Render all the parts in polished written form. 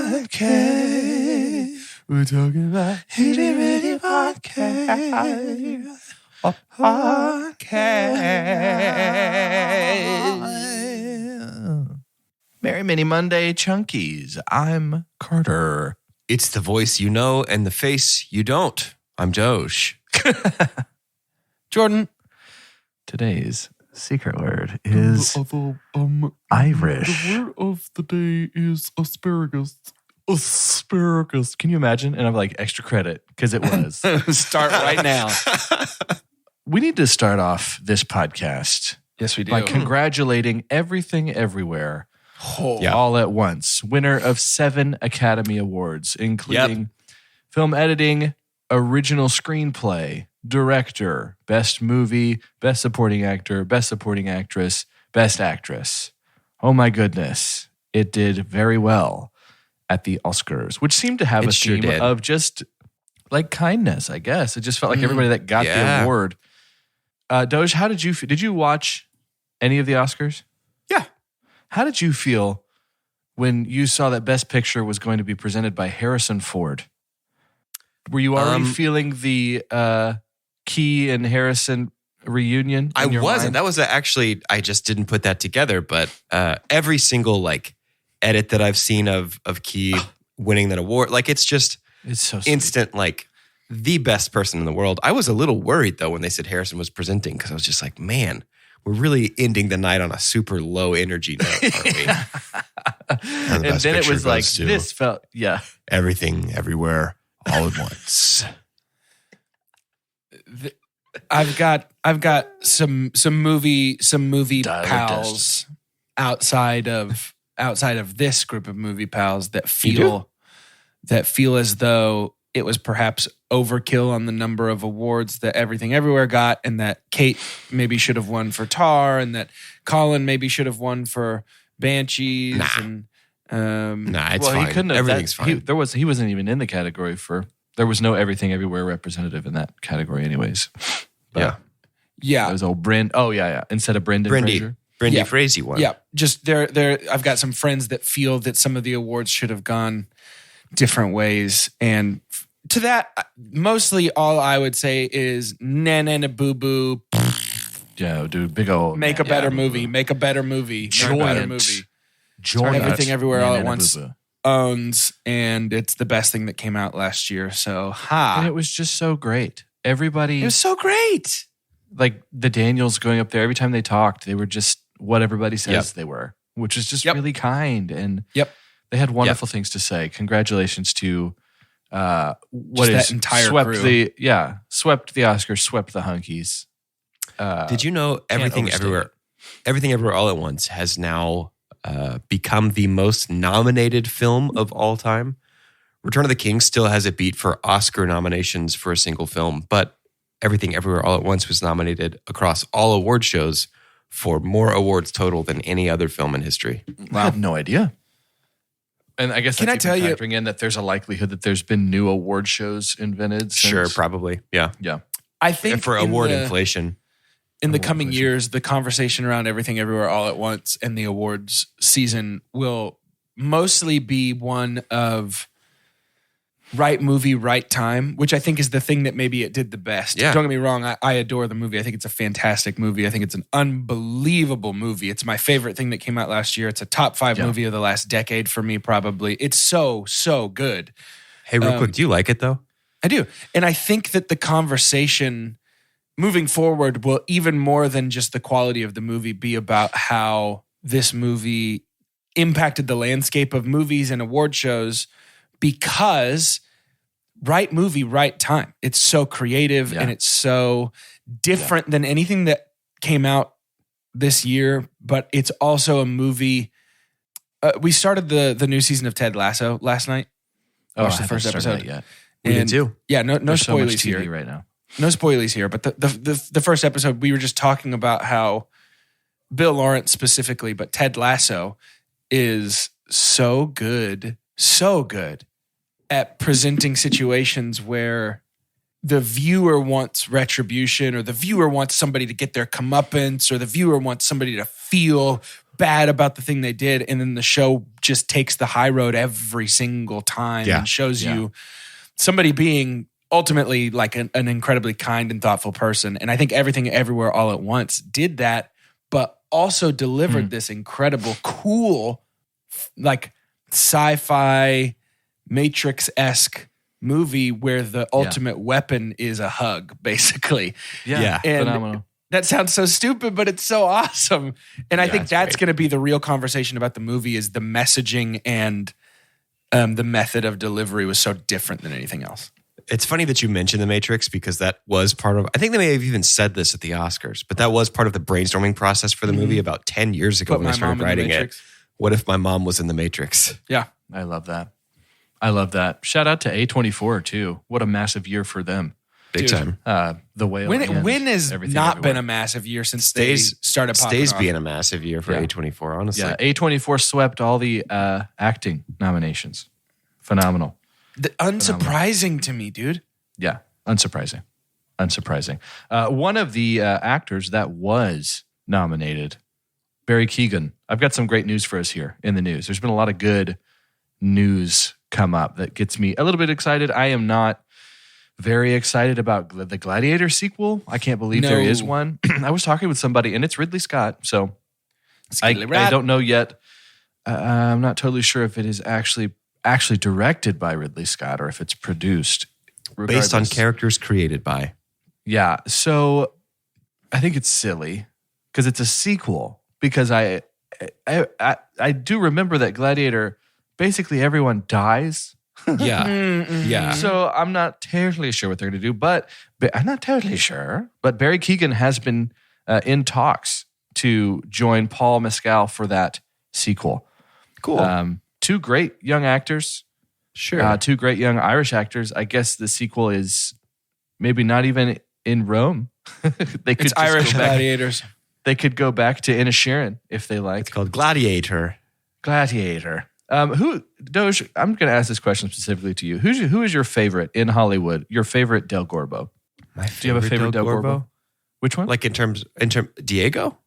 podcast. We're talking about Hitty Bitty Podcast. Merry Mini Monday, Chunkies. I'm Carter. It's the voice you know and the face you don't. I'm Doge. Jordan. Today's secret word is Irish. The word of the day is asparagus. Asparagus. Can you imagine? And I'm like, extra credit, because it was. Start right now. We need to start off this podcast. Yes, we do. By congratulating Everything Everywhere Yeah. all at once. Winner of 7 Academy Awards, including film editing, original screenplay, director, best movie, best supporting actor, best supporting actress, best actress. Oh my goodness. It did very well at the Oscars, which seemed to have a theme of just like kindness, I guess. It just felt like everybody that got the award. Doge, how did you feel? Did you watch any of the Oscars? Yeah. How did you feel when you saw that Best Picture was going to be presented by Harrison Ford? Were you already feeling the Key and Harrison reunion? I wasn't. Mind? That was actually, I just didn't put that together. But every single edit that I've seen of Key winning that award, it's so sweet. Instant, the best person in the world. I was a little worried though when they said Harrison was presenting, because I was just like, man, we're really ending the night on a super low energy note, aren't we? And then it was like, this felt, Everything, everywhere, all at once. I've got some movie pals outside of this group of movie pals that feel as though it was perhaps overkill on the number of awards that Everything Everywhere got, and that Kate maybe should have won for Tar, and that Colin maybe should have won for Banshees. It's fine. He couldn't have. Everything's fine. He wasn't even in the category for. There was no Everything Everywhere representative in that category, anyways. But yeah. It was old Bryn. Oh yeah. Instead of Brendan Fraser. Brendan Fraser won. Yeah, just there. I've got some friends that feel that some of the awards should have gone different ways, and to that, mostly all I would say is na boo boo. Yeah, dude, big old. Make a better movie. Make a better movie. Everything Everywhere all at once owns, and it's the best thing that came out last year. So and it was just so great. Everybody. It was so great. Like the Daniels going up there, every time they talked, they were just what everybody says they were, which is just really kind. And they had wonderful things to say. Congratulations to that entire crew. Swept the Oscars, swept the Hunkies. Did you know Everything Everywhere All at Once has now become the most nominated film of all time? Return of the King still has it beat for Oscar nominations for a single film, but Everything Everywhere All at Once was nominated across all award shows for more awards total than any other film in history. Wow. I had no idea. And I guess that's factoring in that there's a likelihood that there's been new award shows invented since. Sure, probably. Yeah. I think for award inflation. In the coming years, the conversation around Everything Everywhere All at Once and the awards season will mostly be one of right movie, right time, which I think is the thing that maybe it did the best. Yeah. Don't get me wrong. I adore the movie. I think it's a fantastic movie. I think it's an unbelievable movie. It's my favorite thing that came out last year. It's a top 5 movie of the last decade for me, probably. It's so good. Hey, real quick, do you like it though? I do. And I think that the conversation moving forward will, even more than just the quality of the movie, be about how this movie impacted the landscape of movies and award shows, because right movie, right time. It's so creative and it's so different than anything that came out this year, but it's also a movie. We started the new season of Ted Lasso last night. Watched the first episode yet. We did too. Yeah, no There's so much spoilies TV here right now. No spoilies here, but the first episode, we were just talking about how Bill Lawrence specifically, but Ted Lasso is so good at presenting situations where the viewer wants retribution, or the viewer wants somebody to get their comeuppance, or the viewer wants somebody to feel bad about the thing they did, and then the show just takes the high road every single time and shows you somebody being ultimately like an incredibly kind and thoughtful person. And I think Everything Everywhere All at Once did that, but also delivered this incredible, cool, like sci-fi Matrix-esque movie where the ultimate weapon is a hug, basically. Yeah. And phenomenal. that sounds so stupid, but it's so awesome. And I think that's going to be the real conversation about the movie, is the messaging and the method of delivery was so different than anything else. It's funny that you mentioned The Matrix, because that was part of, I think they may have even said this at the Oscars, but that was part of the brainstorming process for the movie about 10 years ago when I started writing it. What if my mom was in The Matrix? Yeah. I love that. Shout out to A24 too. What a massive year for them. Big time. The Whale. When has not been a massive year since they started popping off? Being a massive year for A24, honestly. Yeah, A24 swept all the acting nominations. Phenomenal. Unsurprising to me, dude. Yeah, unsurprising. One of the actors that was nominated, Barry Keoghan. I've got some great news for us here in the news. There's been a lot of good news come up that gets me a little bit excited. I am not very excited about the Gladiator sequel. I can't believe there is one. I was talking with somebody, and it's Ridley Scott, so I don't know yet. I'm not totally sure if it is actually directed by Ridley Scott or if it's produced. Based on characters created by. Yeah, so I think it's silly because it's a sequel. Because I do remember that Gladiator, basically everyone dies. Yeah. So I'm not terribly sure what they're going to do, but I'm not totally sure. But Barry Keoghan has been in talks to join Paul Mescal for that sequel. Cool. Two great young actors. Sure. Two great young Irish actors. I guess the sequel is maybe not even in Rome. It's Irish gladiators. They could go back to Inisherin if they like. It's called Gladiator. Who, Doge, I'm going to ask this question specifically to you. Who is your favorite in Hollywood? Your favorite Del Gorbo? Do you have a favorite Del Gorbo? Which one? Like in terms Diego?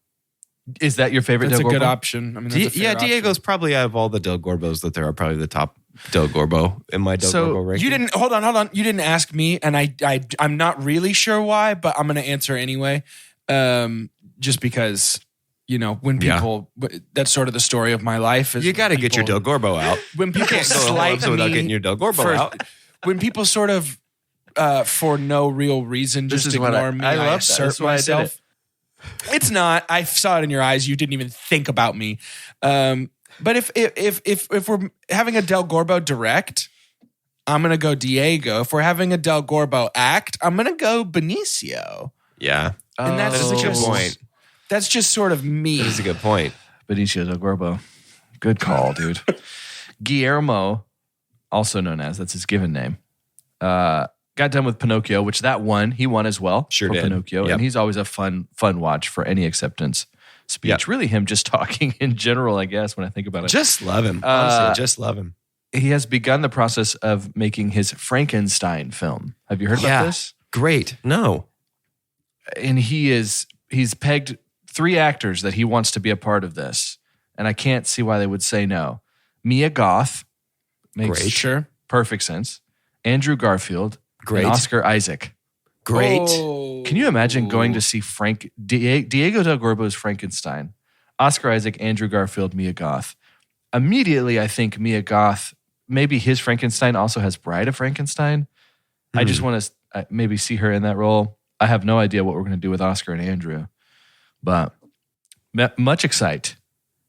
Is that your favorite Del Gorbo? That's a good option. I mean, that's a fair Diego's option. Probably out of all the Del Gorbos that there are, probably the top Del Gorbo in my Del Gorbo ranking. You didn't, hold on. You didn't ask me, and I'm not really sure why, but I'm going to answer anyway. Just because, when people, that's sort of the story of my life. Is you got to get your Del Gorbo out. When people slight me without getting your Del Gorbo out. When people sort of, for no real reason, just ignore me, I assert myself. It's not. I saw it in your eyes. You didn't even think about me. But if we're having a Del Gorbo direct, I'm gonna go Diego. If we're having a Del Gorbo act, I'm gonna go Benicio. Yeah, and that's a good point. That's just sort of me. That's a good point. Benicio Del Gorbo. Good call, dude. Guillermo, also known as, that's his given name, got done with Pinocchio, which he won as well. Sure for did. Pinocchio, Yep. and he's always a fun watch for any acceptance speech. Yep. Really, him just talking in general, I guess, when I think about it. Just love him. Honestly, just love him. He has begun the process of making his Frankenstein film. Have you heard about this? Great. No. And he's pegged 3 actors that he wants to be a part of this, and I can't see why they would say no. Mia Goth makes perfect sense. Andrew Garfield. Great. And Oscar Isaac. Great. Oh. Can you imagine going to see Diego Del Gorbo's Frankenstein, Oscar Isaac, Andrew Garfield, Mia Goth? Immediately, I think Mia Goth, maybe his Frankenstein also has Bride of Frankenstein. I just want to maybe see her in that role. I have no idea what we're going to do with Oscar and Andrew, but much excite.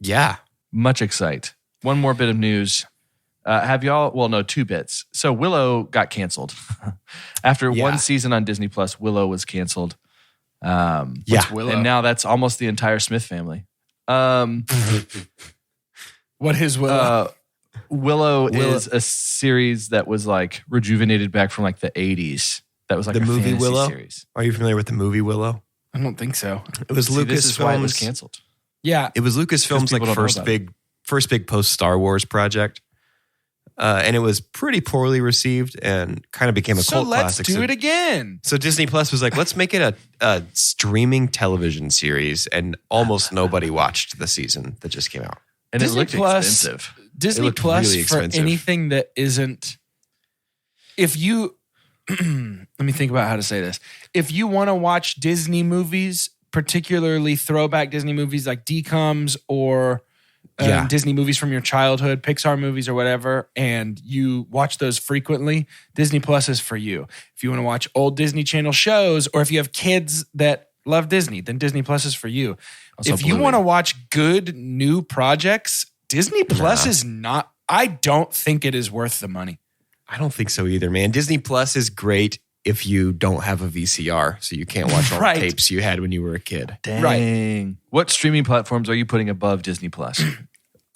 Yeah. Much excite. One more bit of news. Have y'all, well, no, 2 bits. So Willow got canceled. After 1 season on Disney Plus, Willow was canceled. What's Willow? And now that's almost the entire Smith family. What is Willow? Willow is a series that was like rejuvenated back from like the 80s. That was like the a movie fantasy Willow series. Are you familiar with the movie Willow? I don't think so. It was Lucasfilms. This is why it was canceled. Yeah. It was Lucasfilms' like first big post Star Wars project. and it was pretty poorly received and kind of became a cult classic. So let's do it again. So Disney Plus was like, let's make it a streaming television series, and almost nobody watched the season that just came out. And Disney it looked Plus, expensive. Disney Plus really for expensive. anything that isn't. If you let me think about how to say this. If you want to watch Disney movies, particularly throwback Disney movies like DComs or Disney movies from your childhood, Pixar movies or whatever, and you watch those frequently, Disney Plus is for you. If you want to watch old Disney Channel shows, or if you have kids that love Disney, then Disney Plus is for you. Also if you Bluey. want to watch good new projects, Disney Plus is not. I don't think it is worth the money. I don't think so either, man. Disney Plus is great if you don't have a VCR, so you can't watch all Right. the tapes you had when you were a kid. Dang. What streaming platforms are you putting above Disney Plus?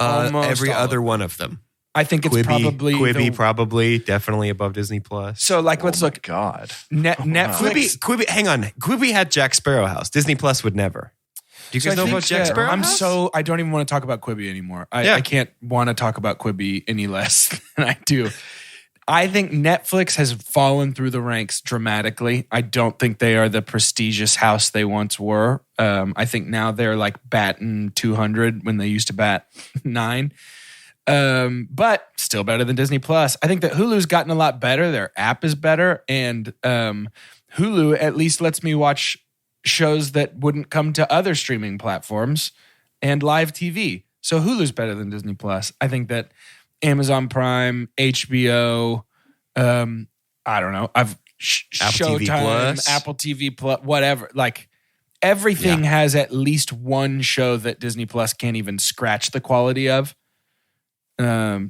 Almost Every all other of one of them. I think it's probably Quibi, the- probably definitely above Disney Plus. So like, let's look. God. Netflix. Quibi, hang on. Quibi had Jack Sparrow House. Disney Plus would never. Do you So guys I know think, about Jack Sparrow House? I don't even want to talk about Quibi anymore. Yeah. I can't want to talk about Quibi any less than I do. I think Netflix has fallen through the ranks dramatically. I don't think they are the prestigious house they once were. I think now they're like batting 200 when they used to bat 9. But still better than Disney Plus. I think that Hulu's gotten a lot better. Their app is better. And Hulu at least lets me watch shows that wouldn't come to other streaming platforms and live TV. So Hulu's better than Disney Plus. I think that Amazon Prime, HBO, I don't know. Apple TV Showtime, Plus. Apple TV Plus, whatever. Like everything has at least one show that Disney Plus can't even scratch the quality of.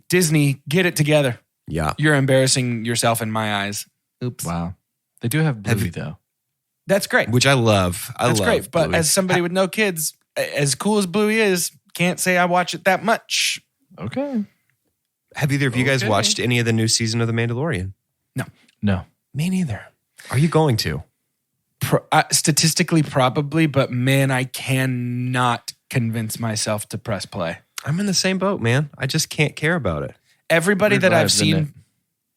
Disney, get it together. Yeah. You're embarrassing yourself in my eyes. Oops. Wow. They do have Bluey, though. That's great. Which I love. That's love great. But Bluey. as somebody with no kids, as cool as Bluey is, can't say I watch it that much. Okay. Have either of you guys Okay. watched any of the new season of The Mandalorian? No. Me neither. Are you going to? Statistically, probably, but man, I cannot convince myself to press play. I'm in the same boat, man. I just can't care about it. Everybody Weird that I've vibes, isn't it? seen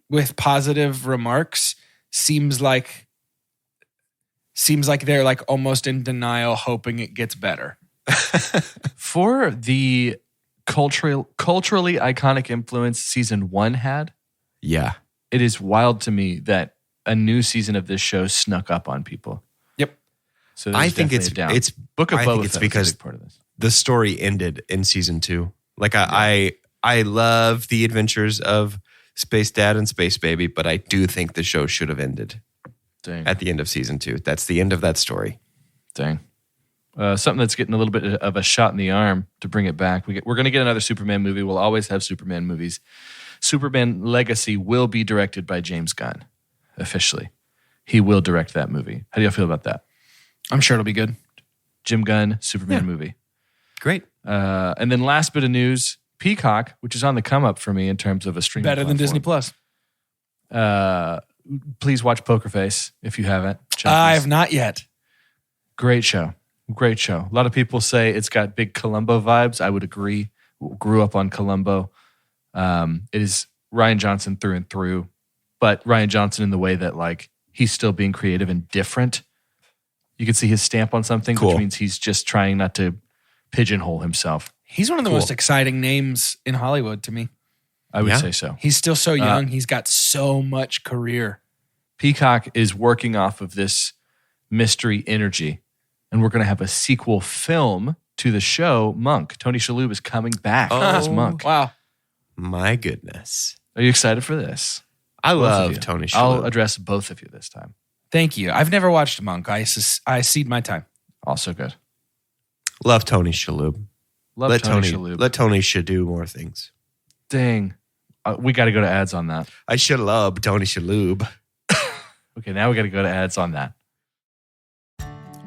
with positive remarks seems like they're like almost in denial, hoping it gets better. For the culturally iconic influence season 1 had, Yeah. it is wild to me that a new season of this show snuck up on people. Yep. So I think definitely a down. it's Book of I Boba think it's Fett was a because big part of this. the story ended in season 2. Like I love the adventures of Space Dad and Space Baby, but I do think the show should have ended Dang. at the end of season 2. That's the end of that story. Dang. Something that's getting a little bit of a shot in the arm to bring it back. We're going to get another Superman movie. We'll always have Superman movies. Superman Legacy will be directed by James Gunn, officially. He will direct that movie. How do y'all feel about that? I'm sure it'll be good. Jim Gunn, Superman movie. Great. And then last bit of news, Peacock, which is on the come up for me in terms of a streaming Better than Disney platform. Plus. Please watch Poker Face if you haven't. I have not yet. Great show. Great show. A lot of people say it's got big Columbo vibes. I would agree. Grew up on Columbo. It is Ryan Johnson through and through, but Ryan Johnson in the way that like he's still being creative and different. You can see his stamp on something, Cool. which means he's just trying not to pigeonhole himself. He's one of the most exciting names in Hollywood to me. I would Yeah. say so. He's still so young. He's got so much career. Peacock is working off of this mystery energy, and we're going to have a sequel film to the show, Monk. Tony Shalhoub is coming back as Monk. Wow. My goodness. Are you excited for this? I Both of love you. Tony I'll Shalhoub. address both of you this time. Thank you. I've never watched Monk. I cede my time. Also good. Love Tony Shalhoub. Love Let Tony Shalhoub. Let Tony should do more things. Dang. We got to go to ads on that. I should love Tony Shalhoub. Okay, now we got to go to ads on that.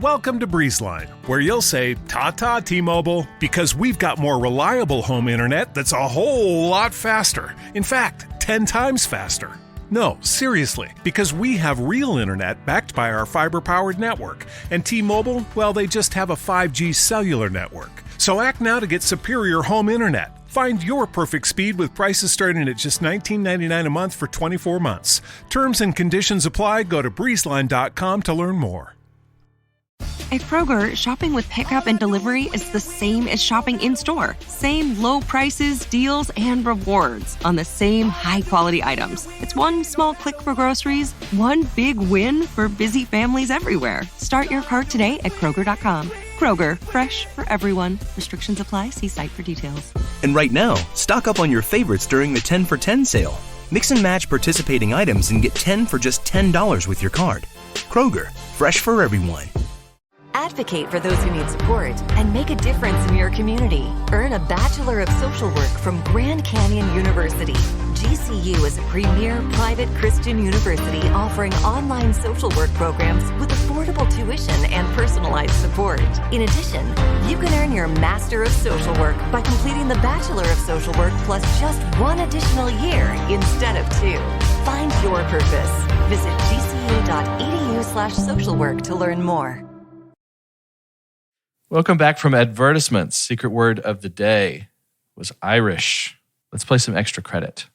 Welcome to BreezeLine, where you'll say, ta-ta T-Mobile, because we've got more reliable home internet that's a whole lot faster. In fact, 10 times faster. No, seriously, because we have real internet backed by our fiber-powered network. And T-Mobile, well, they just have a 5G cellular network. So act now to get superior home internet. Find your perfect speed with prices starting at just $19.99 a month for 24 months. Terms and conditions apply. Go to breezeline.com to learn more. At Kroger, shopping with pickup and delivery is the same as shopping in-store. Same low prices, deals, and rewards on the same high-quality items. It's one small click for groceries, one big win for busy families everywhere. Start your cart today at Kroger.com. Kroger, fresh for everyone. Restrictions apply. See site for details. And right now, stock up on your favorites during the 10 for 10 sale. Mix and match participating items and get 10 for just $10 with your card. Kroger, fresh for everyone. Advocate for those who need support and make a difference in your community. Earn a Bachelor of Social Work from Grand Canyon University. GCU is a premier private Christian university offering online social work programs with affordable tuition and personalized support. In addition, you can earn your Master of Social Work by completing the Bachelor of Social Work plus just one additional year instead of 2. Find your purpose. Visit gcu.edu/socialwork to learn more. Welcome back from advertisements. Secret word of the day was Irish. Let's play some extra credit.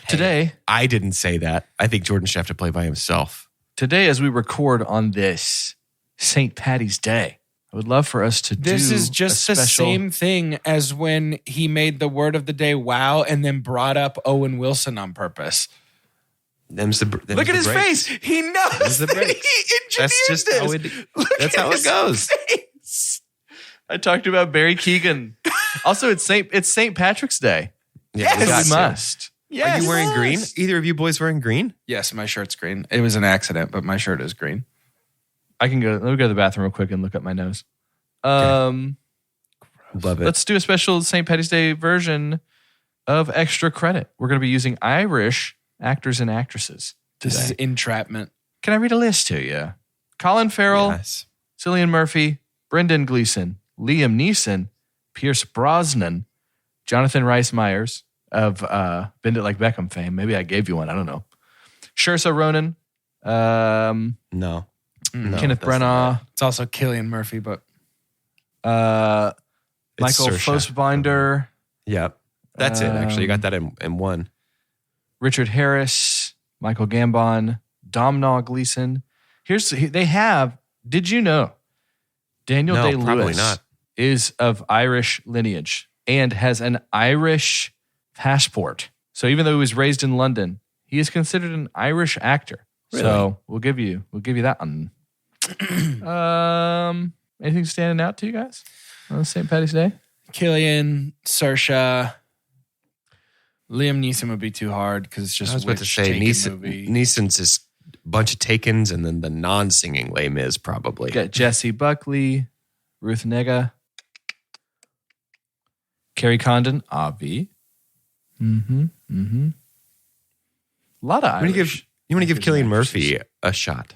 Today, I didn't say that. I think Jordan should have to play by himself. Today, as we record on this St. Patty's Day, I would love for us to do This is just the same thing as when he made the word of the day wow and then brought up Owen Wilson on purpose. Look at his face. He knows that he engineered That's just this. how it goes. Face. I talked about Barry Keoghan. Also, it's St. Patrick's Day. Yeah, Yes. We must. Yes. Are you wearing green? Either of you boys wearing green? Yes, my shirt's green. It was an accident, but my shirt is green. Let me go to the bathroom real quick and look at my nose. Love it. Let's do a special St. Patty's Day version of extra credit. We're going to be using Irish actors and actresses today. This is entrapment. Can I read a list to you? Colin Farrell, Yes. Cillian Murphy, Brendan Gleeson, Liam Neeson, Pierce Brosnan, Jonathan Rhys Meyers of Bend It Like Beckham fame. Maybe I gave you one. I don't know. Saoirse Ronan. No, Kenneth that's Branagh. not It's also Cillian Murphy, but Michael Saoirse. Fassbender. Yep. That's it, actually. You got that in one. Richard Harris, Michael Gambon, Domhnall Gleeson. They have, did you know, Daniel No, Day-Lewis probably not. is of Irish lineage and has an Irish passport. So even though he was raised in London, he is considered an Irish actor. Really? So we'll give you that one. Anything standing out to you guys on St. Patty's Day? Cillian, Saoirse, Liam Neeson would be too hard because it's just I was about to say Neeson's this bunch of Takens and then the non-singing Les Mis probably. Got Jesse Buckley, Ruth Negga, Carrie Condon, Avi. A lot of Irish. You want to give Cillian Murphy a shot?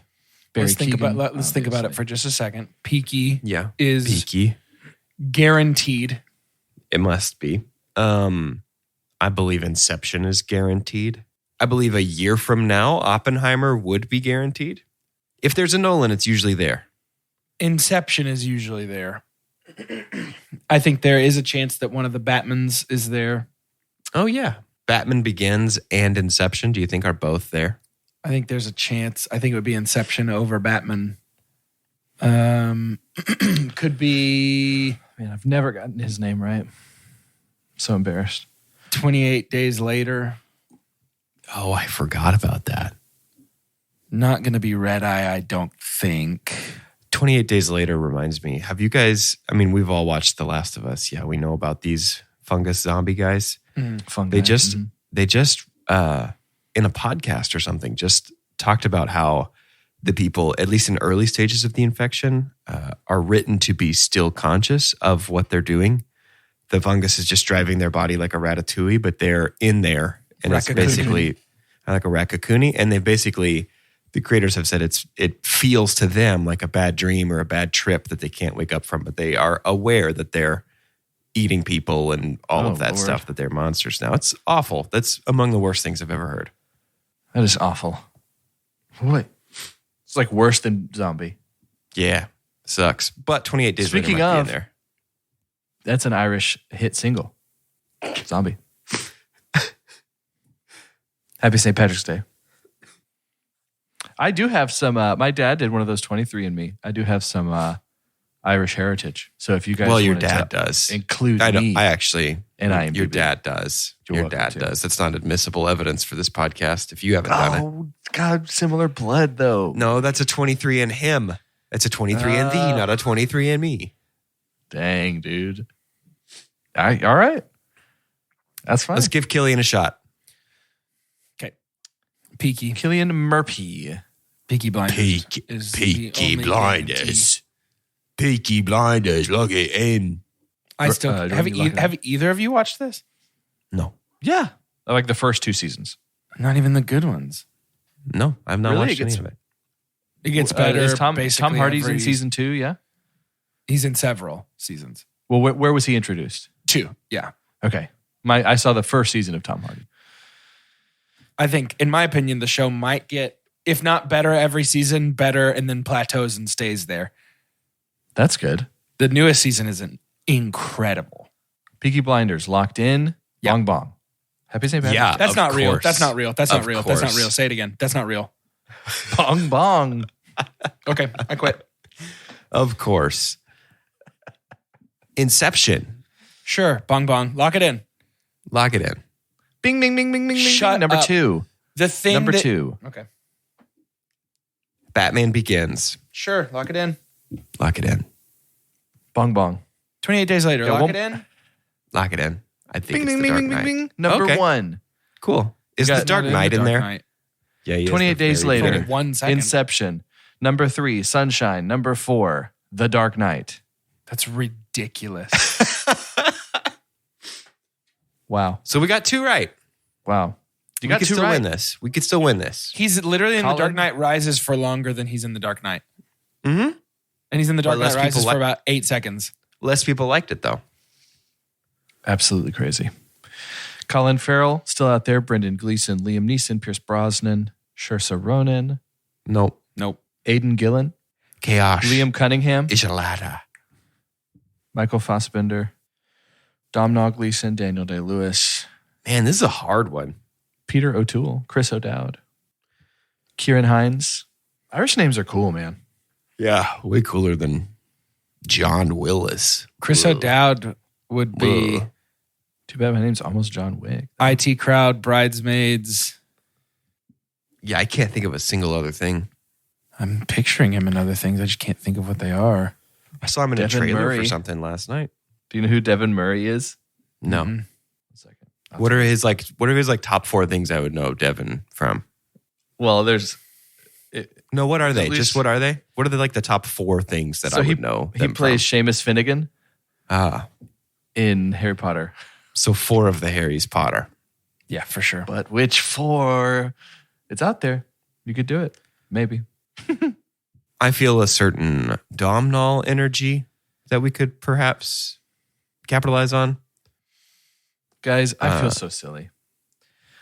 Let's think about it for just a second. Peaky Yeah. is Peaky. guaranteed. It must be. I believe Inception is guaranteed. I believe a year from now, Oppenheimer would be guaranteed. If there's a Nolan, it's usually there. Inception is usually there. I think there is a chance that one of the Batmans is there. Oh, yeah. Batman Begins and Inception, do you think are both there? I think there's a chance. I think it would be Inception over Batman. Could be... Man, I've never gotten his name right. So embarrassed. 28 Days Later. Oh, I forgot about that. Not going to be Red Eye, I don't think. 28 Days Later reminds me. Have you guys, we've all watched The Last of Us. Yeah, we know about these fungus zombie guys. Fungi. They just in a podcast or something, just talked about how the people, at least in early stages of the infection, are written to be still conscious of what they're doing. The fungus is just driving their body like a ratatouille, but they're in there. And it's basically like a raccoonie. And the creators have said it feels to them like a bad dream or a bad trip that they can't wake up from, but they are aware that they're eating people and all of that stuff, that they're monsters now. It's awful. That's among the worst things I've ever heard. That is awful. What? It's like worse than zombie. Yeah, sucks. But 28 Days Later might be in there. That's an Irish hit single. Zombie. Happy St. Patrick's Day. I do have some, my dad did one of those 23andMe. I do have some Irish heritage. So if you guys your dad does. Include me. I actually, and your dad does. Your dad does. That's not admissible evidence for this podcast if you haven't done it. Oh, God, similar blood though. No, that's a 23 and him. It's a 23 and thee, not a 23 and me. Dang, dude. All right. That's fine. Let's give Killian a shot. Okay. Peaky. Cillian Murphy. Peaky Blinders. Peaky Blinders. Peaky Blinders. Look at him. I still have either of you watched this? No. Yeah. I like the first 2 seasons. Not even the good ones. No, I've not watched any of it. It gets better. Is Tom Hardy's in season 2, yeah? He's in several seasons. Well, where was he introduced? 2, yeah. Okay. I saw the first season of Tom Hardy. I think, in my opinion, the show might get, if not better every season, better and then plateaus and stays there. That's good. The newest season is incredible. Peaky Blinders, Locked In, Bong Bong. Happy St. Patrick's. Yeah, That's not real. course. That's not real. That's not real. course. That's not real. Say it again. That's not real. Bong Bong. Okay, I quit. Of course. Inception. Sure, bong bong. Lock it in. Lock it in. Bing, bing, bing, bing, bing, Shut bing. Number up. 2. The thing Number that, 2. Okay. Batman Begins. Sure, lock it in. Lock it in. Bong Bong. 28 Days Later. Yeah, lock it in. Lock it in. I think Bing, it's bing, The bing, Dark bing, Knight. bing, bing. Number Okay. 1. Cool. Is You The got Dark Knight in there? Dark Yeah, he is 28 the Days very Later. beginning. 1 second. Inception. Number 3, Sunshine. Number 4, The Dark Knight. That's ridiculous. Wow. So we got 2 right. Wow. You We got could 2 still right. win this. We could still win this. He's literally in The Colin? Dark Knight Rises for longer than he's in The Dark Knight. Mm-hmm. And he's in The Dark Well, Knight less people Rises for about 8 seconds. Less people liked it, though. Absolutely crazy. Colin Farrell, still out there. Brendan Gleeson, Liam Neeson, Pierce Brosnan, Saoirse Ronan, Nope. Aidan Gillen, Chaos. Liam Cunningham, is a ladder. Michael Fassbender, Domhnall Gleeson, Daniel Day-Lewis, Man, this is a hard one. Peter O'Toole, Chris O'Dowd, Kieran Hines. Irish names are cool, man. Yeah, way cooler than John Willis. Chris O'Dowd would be Whoa. Too bad my name's almost John Wick. IT Crowd, Bridesmaids. Yeah, I can't think of a single other thing. I'm picturing him in other things. I just can't think of what they are. I saw him in Devin a trailer Murray. for something last night. Do you know who Devin Murray is? No. Mhm. 1 second. What are his top 4 things I would know Devin from? Well, there's... No, what are they? least- Just what are they? What are the top 4 things that I would know? He them plays from? Seamus Finnegan in Harry Potter. So 4 of the Harry's Potter. Yeah, for sure. But which 4? It's out there. You could do it. Maybe. I feel a certain Domhnall energy that we could perhaps capitalize on. Guys, I feel so silly.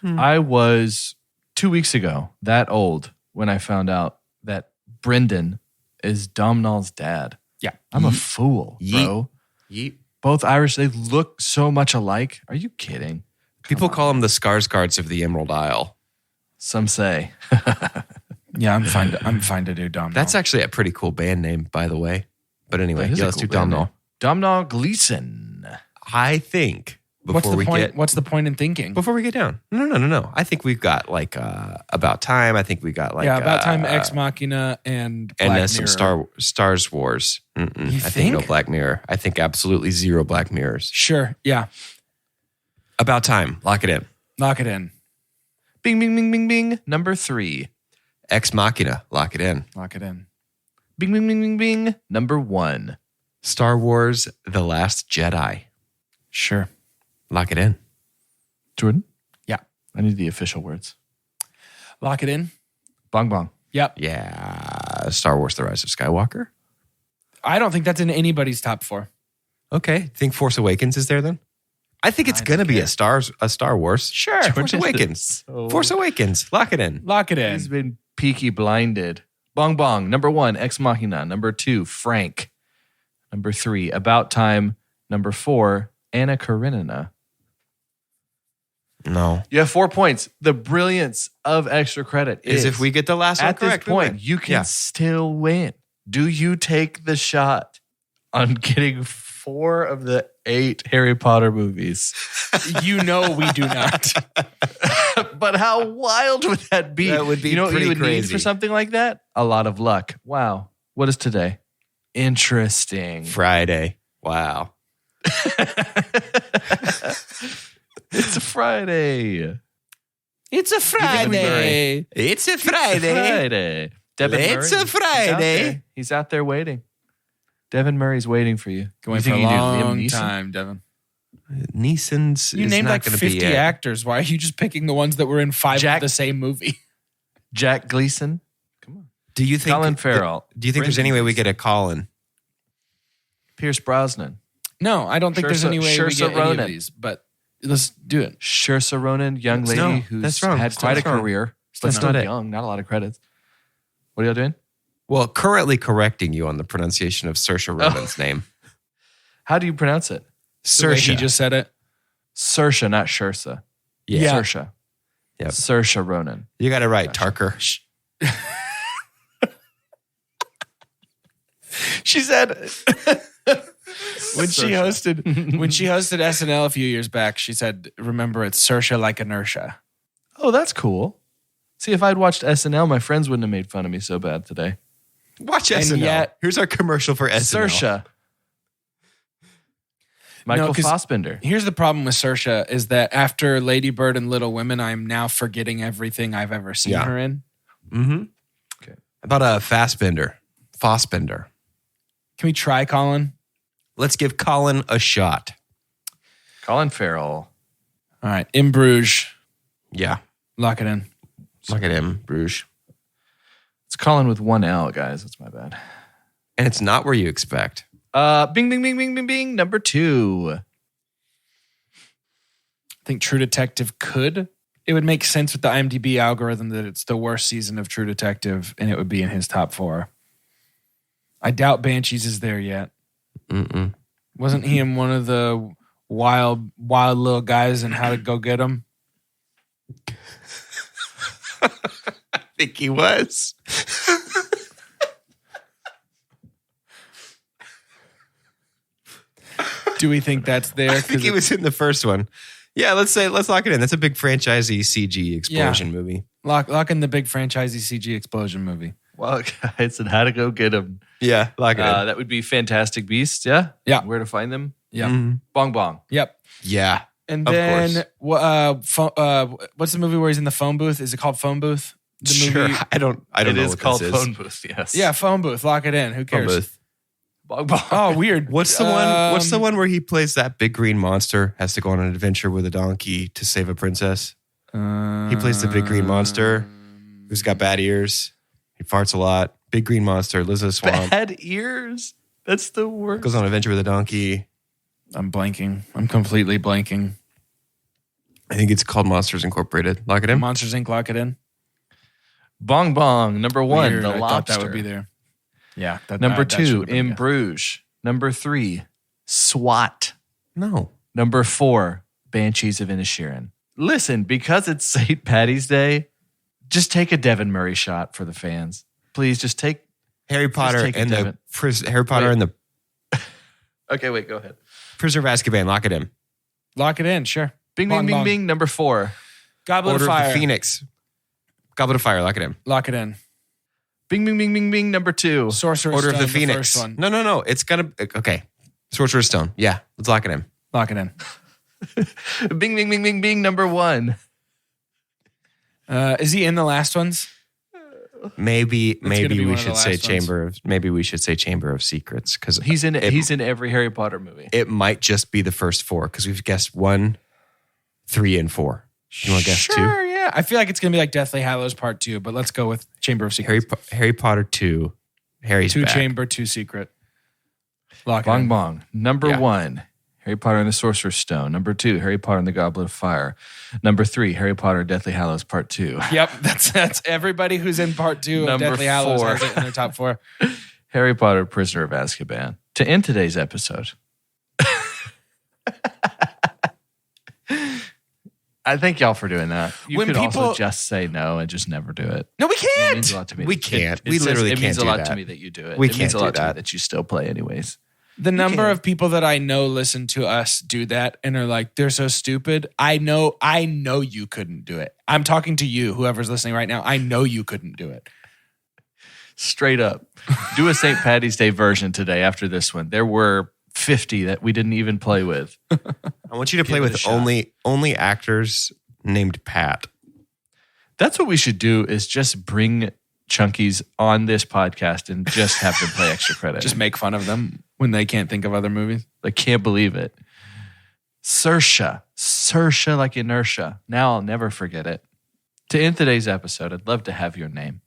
I was 2 weeks ago that old when I found out that Brendan is Domhnall's dad. Yeah. I'm a fool, bro. Yeet. Both Irish, they look so much alike. Are you kidding? People call them the Skarsgårds of the Emerald Isle. Some say. Yeah, I'm fine to do Dom. That's actually a pretty cool band name, by the way. But anyway, That is a let's cool do band Domhnall. name. Domhnall Gleeson. I think What's before the we point? What's the point in thinking? get down. No. I think we've got like About Time. I think we got like About Time, Ex Machina, and Black and Mirror. some Stars Wars. I think no think? Black Mirror. I think absolutely 0 Black Mirrors. Sure. Yeah. About Time. Lock it in. Lock it in. Bing, bing, bing, bing, bing. Number 3. Ex Machina. Lock it in. Lock it in. Bing, bing, bing, bing, bing. Number 1. Star Wars: The Last Jedi. Sure. Lock it in. Jordan? Yeah. I need the official words. Lock it in. Bong bong. Yep. Yeah. Star Wars: The Rise of Skywalker. I don't think that's in anybody's top 4. Okay. Think Force Awakens is there then? I think it's going to be a Star Wars. Sure. Force Awakens. Force Awakens. Lock it in. Lock it He's in. been peaky blinded. Bong bong. Number 1, Ex Machina. Number 2, Frank. Number 3, About Time. Number 4, Anna Karenina. No. You have 4 points. The brilliance of extra credit Is if we get the last one at correct, this point, you can still win. Do you take the shot on getting 4 of the 8 Harry Potter movies? You know we do not. But how wild would that be? That would be you know what pretty you would crazy. need for something like that? A lot of luck. Wow. What is today? Interesting. Friday. Wow. It's a Friday. It's a Friday. It's a Friday. Friday. Devin It's Murray, a Friday. He's out there waiting. Devin Murray's waiting for you. Going You for a think you do Liam long Neeson? time, Devin. Neeson's You is named not like going to 50 be it. actors. Why are you just picking the ones that were in 5 of the same movie? Jack Gleason. Come on. Do you think Colin Farrell. Do you think there's any way we get a Colin? Pierce Brosnan. No, I don't think there's any way we Saoirse get any Ronan. of these, but let's do it. Saoirse Ronan, young lady No, who's that's wrong. had quite a That's wrong. career, but That's still not it. young. Not a lot of credits. What are y'all doing? Well, currently correcting you on the pronunciation of Saoirse Ronan's name. How do you pronounce it? The way he Saoirse. just said it. Saoirse, not Saoirse. Yeah. Saoirse. Yep. Saoirse Ronan. You got it right, Tarker. She said when she hosted SNL a few years back, she said, "Remember, it's Saoirse like inertia." Oh, that's cool. See, if I'd watched SNL, my friends wouldn't have made fun of me so bad today. Watch And SNL. yet- Here's our commercial for SNL. Saoirse. Michael 'cause Fassbender. Here's the problem with Saoirse is that after Lady Bird and Little Women, I'm now forgetting everything I've ever seen Yeah. her in. Mm-hmm. Okay. How about a Fassbender? Fassbender. Can we try Colin? Let's give Colin a shot. Colin Farrell. All right. In Bruges. Yeah. Lock it in. Look at him, Bruges. It's Colin with 1 L, guys. That's my bad. And it's not where you expect. Bing, bing, bing, bing, bing, bing. Number 2. I think True Detective could. It would make sense with the IMDb algorithm that it's the worst season of True Detective and it would be in his top 4. I doubt Banshees is there yet. Mm-mm. Wasn't he in one of the wild little guys and How to Go Get 'Em? I think he was. Do we think that's there? I think he was in the first one. Yeah, let's lock it in. That's a big franchisee CG explosion movie. Lock in the big franchisee CG explosion movie. Well, guys, and how to go get them. Yeah, lock it in. That would be Fantastic Beasts, yeah? Yeah. Where to find them? Yeah. Mhm. Bong Bong. Yep. Yeah. And Of then what's the movie where he's in the phone booth? Is it called Phone Booth? The Sure. movie? I don't It know is what called this is. Phone Booth, yes. Yeah, Phone Booth. Lock it in. Who Phone cares? booth. Bong Bong. Oh, weird. What's the one? What's the one where he plays that big green monster? Has to go on an adventure with a donkey to save a princess. He plays the big green monster who's got bad ears. He farts a lot. Big green monster lives in a swamp. Bad ears? That's the worst. Goes on an adventure with a donkey. I'm blanking. I'm completely blanking. I think it's called Monsters Incorporated. Lock it in. Monsters Inc. Lock it in. Bong Bong. Number 1, Weird. The I Lobster. thought that would be there. Yeah. Number that 2, should've been In there. Bruges. Number 3, SWAT. No. Number 4, Banshees of Inisherin. Listen, because it's St. Paddy's Day, just take a Devin Murray shot for the fans. Please just take. Harry Potter take it, and the Devin. Harry Potter Wait. and the Okay, wait, go ahead. Prisoner of Azkaban. Lock it in. Lock it in. Sure. Bing, Bong bing, bing, Bong. bing. Number 4. Goblet Order of of Fire. the Phoenix. Goblet of Fire. Lock it in. Lock it in. Bing, bing, bing, bing, bing. Number 2. Sorcerer's Order Stone, of the Phoenix. first one. No. It's gonna. Okay. Sorcerer's Stone. Yeah. Let's lock it in. Lock it in. Bing, bing, bing, bing, bing. Number 1. Is he in the last ones? Maybe gonna be we one of the should say last ones. Maybe we should say Chamber of Secrets because He's in every Harry Potter movie. it might just be the first 4 because we've guessed 1, 3, and 4. You want to guess Sure, yeah. I feel like it's going to be like Deathly Hallows Part 2, but let's go with Chamber of 2? Secrets. Harry Potter 2. Harry's 2 back. Chamber, 2 Secret. Lock it Bong in. Bong. Number Yeah. 1, Harry Potter and the Sorcerer's Stone. Number 2, Harry Potter and the Goblet of Fire. Number 3, Harry Potter Deathly Hallows Part 2. Yep, that's everybody who's in Part 2 of Number Deathly Hallows 4. has it in their top 4. Harry Potter Prisoner of Azkaban. To end today's episode, I thank y'all for doing that. You When could people- also just say no and just never do it. No, we It can't. means a lot to me. We can't. It We says- literally It means can't a lot do to that. me that you do it. We It means can't a do lot to me that. that you still play anyways. The number of people that I know listen to us do that and are like, they're so stupid. I know you couldn't do it. I'm talking to you, whoever's listening right now. I know you couldn't do it. Straight up. Do a St. Patty's Day version today after this one. There were 50 that we didn't even play with. I want you to play Give it a with shot. only actors named Pat. That's what we should do is just bring Chunkies on this podcast and just have them play extra credit. Just make fun of them when they can't think of other movies. I can't believe it. Saoirse like Inertia. Now I'll never forget it. To end today's episode, I'd love to have your name.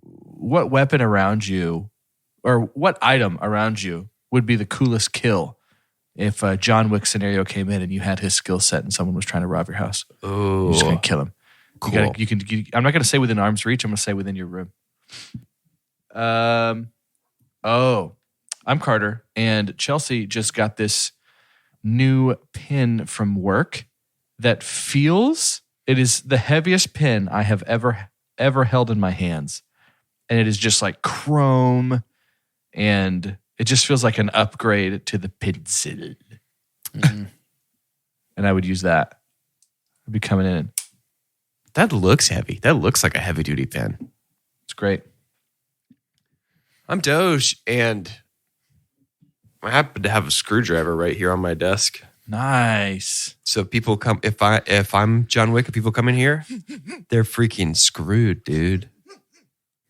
What weapon around you, or what item around you, would be the coolest kill if a John Wick scenario came in and you had his skill set and someone was trying to rob your house? Oh, You're just gonna kill him. cool. I'm not gonna say within arm's reach. I'm gonna say within your room. I'm Carter, and Chelsea just got this new pin from work that it is the heaviest pin I have ever held in my hands. And it is just like chrome, and it just feels like an upgrade to the pencil. And I would use that. I'd be coming in. That looks heavy. That looks like a heavy duty pen. It's great. I'm Doge, and I happen to have a screwdriver right here on my desk. Nice. So people come if I'm John Wick, if people come in here, they're freaking screwed, dude.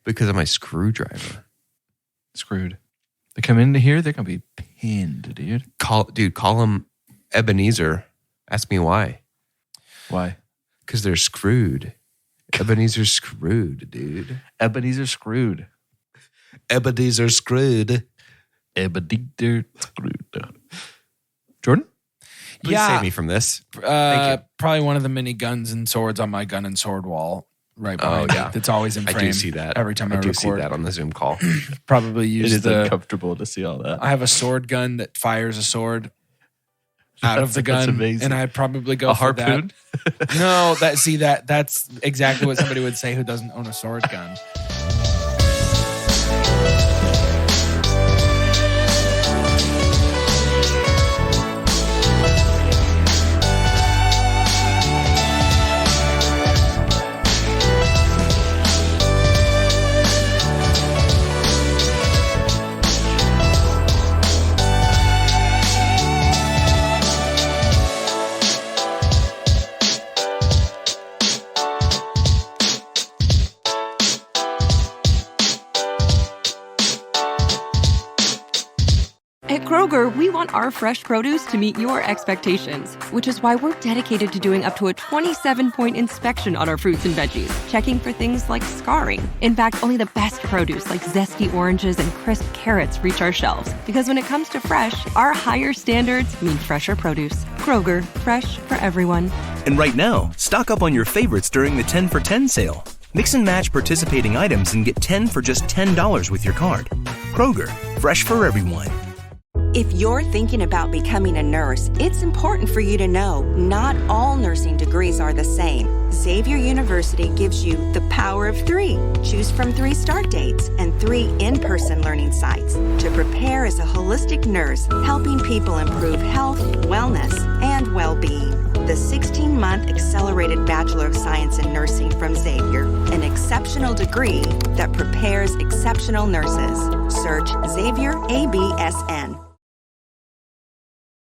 Because of my screwdriver. Screwed. They come into here, they're going to be pinned, dude. Call him Ebenezer. Ask me why. Why? Because they're screwed. Ebenezer's screwed, dude. Ebenezer screwed. Ebenezer screwed. Ebenezer screwed. Jordan? Please save me from this. Thank you. Probably one of the many guns and swords on my gun and sword wall right behind yeah. me. It's always in I frame. do see that. Every time I do record. see that on the Zoom call. Probably It use is the... uncomfortable to see all that. I have a sword gun that fires a sword out of the That's gun. amazing. And I'd probably go A for harpoon? that. No, that's exactly what somebody would say who doesn't own a sword gun. At Kroger, we want our fresh produce to meet your expectations, which is why we're dedicated to doing up to a 27-point inspection on our fruits and veggies, checking for things like scarring. In fact, only the best produce like zesty oranges and crisp carrots reach our shelves, because when it comes to fresh, our higher standards mean fresher produce. Kroger, fresh for everyone. And right now, stock up on your favorites during the 10 for 10 sale. Mix and match participating items and get 10 for just $10 with your card. Kroger, fresh for everyone. If you're thinking about becoming a nurse, it's important for you to know not all nursing degrees are the same. Xavier University gives you the power of 3. Choose from 3 start dates and 3 in-person learning sites to prepare as a holistic nurse, helping people improve health, wellness, and well-being. The 16-month Accelerated Bachelor of Science in Nursing from Xavier, an exceptional degree that prepares exceptional nurses. Search Xavier ABSN.